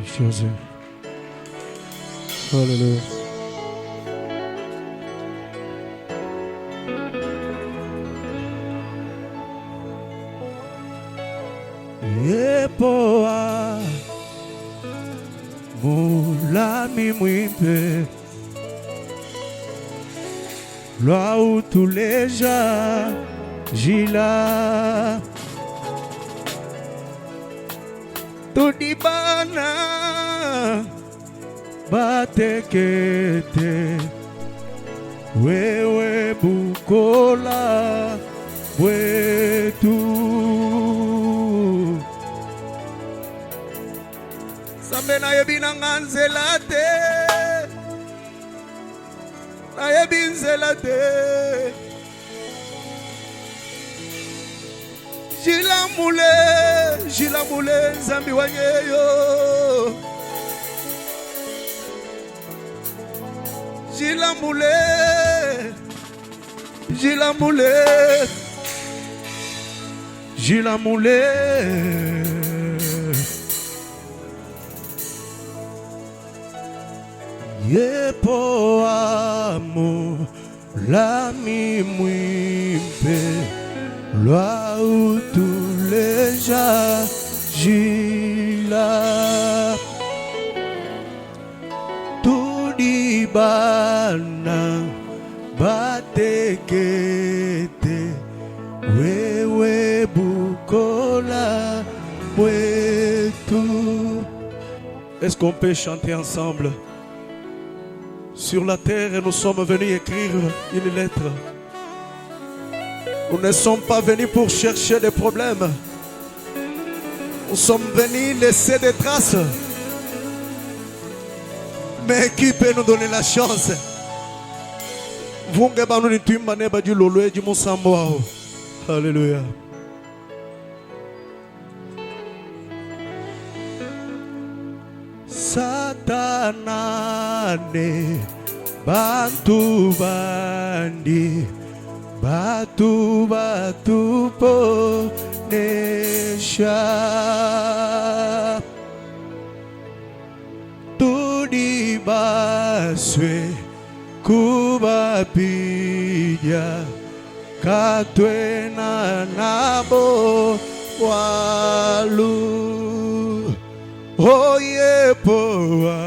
Jésus. Alléluia. Yepoa mulami mwimpe là où tous les gens gila tudibana batekete wewe bukola wetu sambe na yebina nganzela te na yebinzela te jilamule nzambi wanyeyo jilamule yepo amo lami mwimpe là où tous les gens gila tudibana batekete wewe bukola mwetu. Est-ce qu'on peut chanter ensemble? Sur la terre, nous sommes venus écrire une lettre. Nous ne sommes pas venus pour chercher des problèmes. Nous sommes venus laisser des traces. Mais qui peut nous donner la chance? Alléluia. Satanane bantu bandi batu ponesha tudi baswe kubapija katwena nabo walu oye poa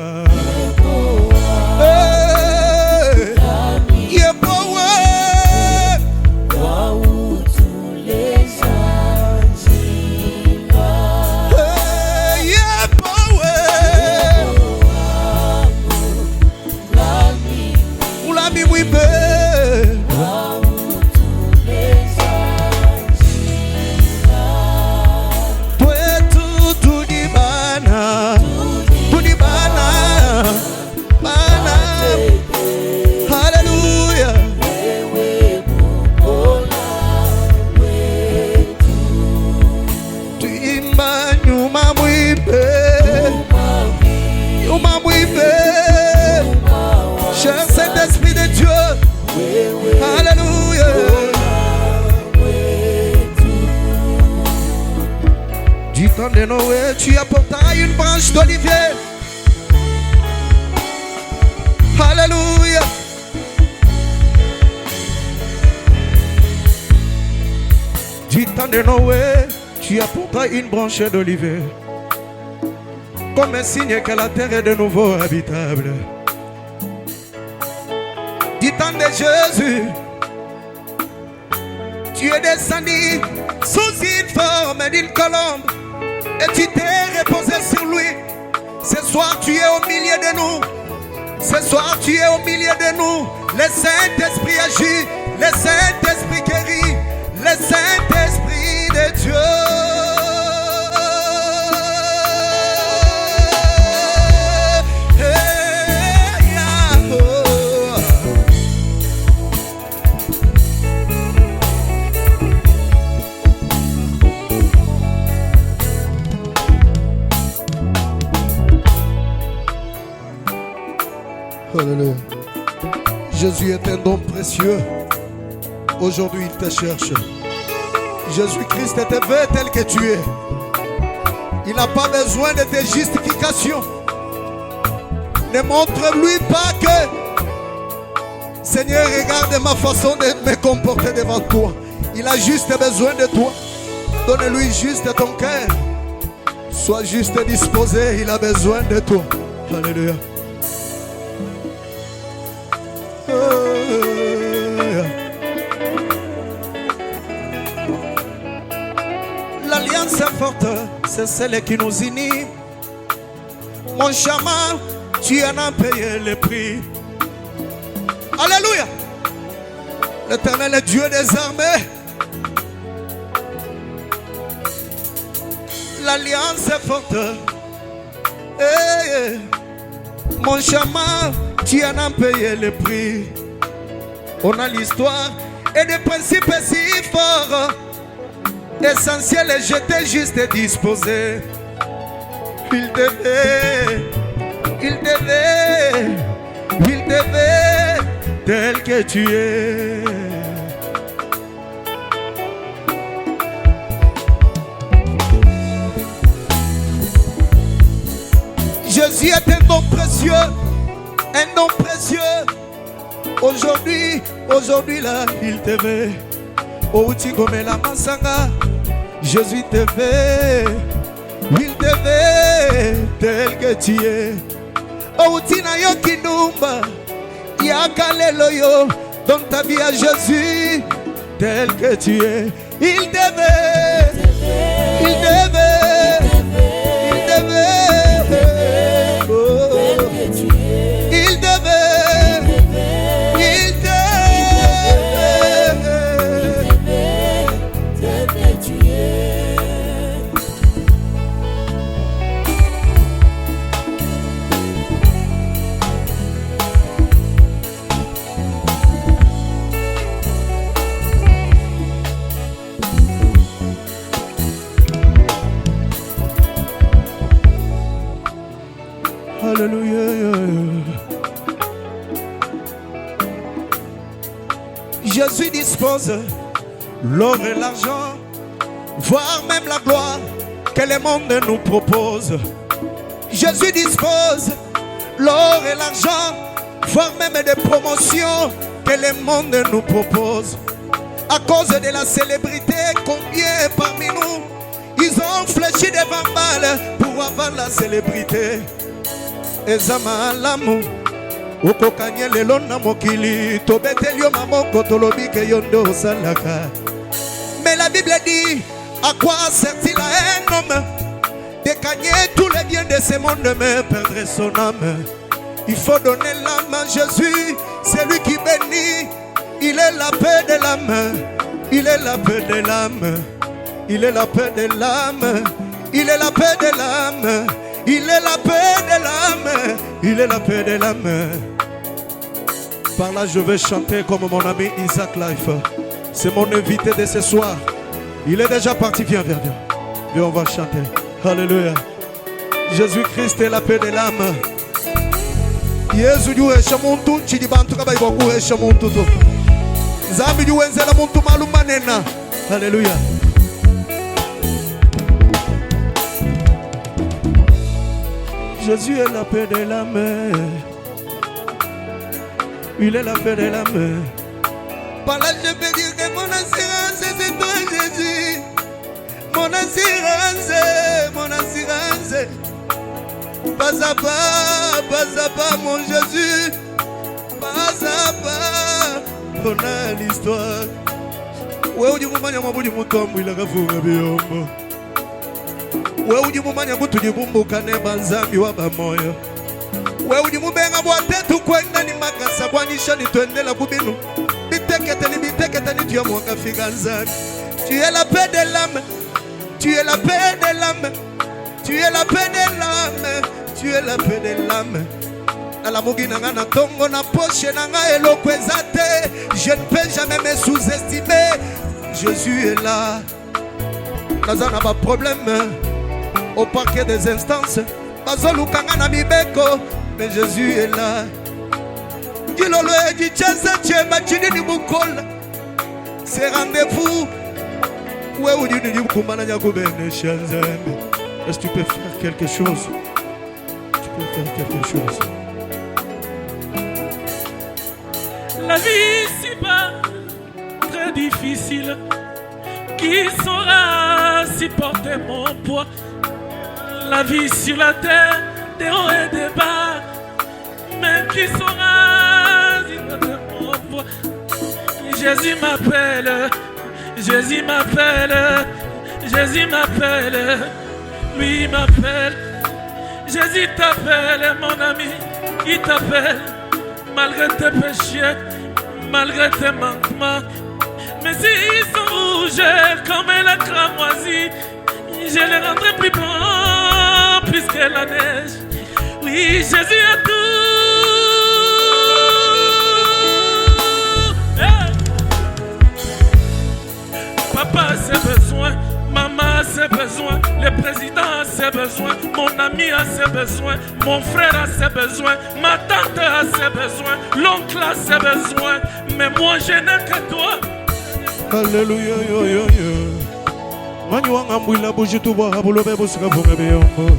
cher Saint-Esprit de Dieu. Alléluia. Du temps de Noé, tu apportas une branche d'olivier. Alléluia. Du temps de Noé, tu apportas une branche d'olivier. Comme un signe que la terre est de nouveau habitable. Du temps de Jésus, tu es descendu sous une forme d'une colombe et tu t'es reposé sur lui. Ce soir tu es au milieu de nous. Ce soir tu es au milieu de nous. Le Saint-Esprit agit, le Saint-Esprit guérit, le Saint-Esprit de Dieu. Alléluia. Jésus est un don précieux. Aujourd'hui, il te cherche. Jésus-Christ te veut tel que tu es. Il n'a pas besoin de tes justifications. Ne montre-lui pas que Seigneur, regarde ma façon de me comporter devant toi. Il a juste besoin de toi. Donne-lui juste ton cœur. Sois juste disposé, il a besoin de toi. Alléluia. L'alliance est forte, c'est celle qui nous unit. Mon chemin, tu en as payé le prix. Alléluia. L'Éternel est Dieu des armées. L'alliance est forte. Hey, mon chemin, tu en as payé le prix. On a l'histoire et des principes si forts. Essentiel et j'étais juste disposé. Il devait tel que tu es. Jésus est un don précieux, un don précieux. Aujourd'hui là, il te veut. Oh, tu connais la mansanga. Jésus te veut. Il te veut tel que tu es. Oh, tu n'as yo kinumba. Yakalelo yo. Dans ta vie à Jésus tel que tu es. Il te veut. Il te veut. Il te veut. Oh. Il te veut. Il te Alléluia. Jésus dispose l'or et l'argent, voire même la gloire que le monde nous propose. Jésus dispose l'or et l'argent, voire même des promotions que le monde nous propose. À cause de la célébrité, combien parmi nous ils ont fléchi devant balles pour avoir la célébrité. Ezama lamu ukokanye lelo na mokili tobetelio mamoko tolobi ke yondo salaka. Mais la Bible dit, à quoi sert-il à un homme de gagner tous les biens de ce monde mais perdre son âme? Il faut donner l'âme à Jésus, c'est lui qui bénit. Il est la paix de l'âme, il est la paix de l'âme, il est la paix de l'âme, il est la paix de l'âme. Il est la paix de l'âme, il est la paix de l'âme. Par là je vais chanter comme mon ami Isaac Life. C'est mon invité de ce soir. Il est déjà parti, viens. Viens, on va chanter. Alléluia. Jésus-Christ est la paix de l'âme. Yesu diwe shamuntu chidi bantu kaba iboku shamuntu to. Zambi diwe nzela muntu malumanena. Alléluia. Jésus est la paix de l'âme. Il est la paix de l'âme. Par là je peux dire que mon assurance c'est toi Jésus. Mon assurance. Pas à pas mon Jésus. Pas à pas. On a l'histoire. Ouais, on dit mon mania mabudi mutombo il a gafunga biombo. Wewe ujimumanya butu jibumbuka ne banzambi wa bamoyo. Wewe ujimubenga bwatetu kwenda ni makasa bwanyisha ni twendela kubinu. Bitekete ni tuya mwanga figanzani. Tu es la paix de l'âme. Tu es la paix de l'âme. Tu es la paix de l'âme. Tu es la paix de l'âme. Na la mugi nanga na tongo na poche nanga elokwezate. Je ne peux jamais me sous-estimer. Jésus est là. Nazana pas problème. Au parquet des instances, bazolukanga na mibeko, mais Jésus est là. Dilolo edi cheza chema chini ni bukola. C'est rendez-vous. Wewe udi ni kumbana nyakubene shanzembe. Est-ce que tu peux faire quelque chose? Tu peux faire quelque chose. La vie si bas, très difficile. Qui saura supporter mon poids? La vie sur la terre, des hauts et des bas. Mais qui saura supporter mon poids? Jésus m'appelle, Jésus m'appelle, Jésus m'appelle, lui m'appelle. Jésus t'appelle, mon ami, il t'appelle. Malgré tes péchés, malgré tes manquements. Mais s'ils sont rouges comme la cramoisie, je les rendrai plus blancs plus que la neige. Oui, Jésus a tout. Hey! Papa a ses besoins, maman a ses besoins, le président a ses besoins, mon ami a ses besoins, mon frère a ses besoins, ma tante a ses besoins, l'oncle a ses besoins. Mais moi je n'ai que toi. Alléluia, yo, yo, yo. Manyuanga mbwila bujitu bwa habulobe busika bunga beyongo.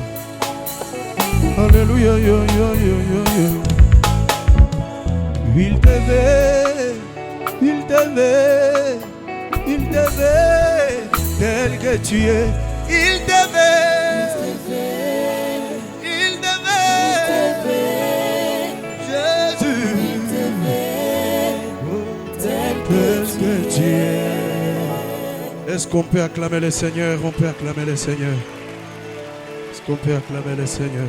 Alléluia, yo, yo, yo, yo, yo. Il t'aimait, il t'aimait, il t'aimait tel que tu es. Il t'aimait, il t'aimait, Jésus. Tel que tu es. Est-ce qu'on peut acclamer le Seigneur? On peut acclamer le Seigneur. Est-ce qu'on peut acclamer le Seigneur?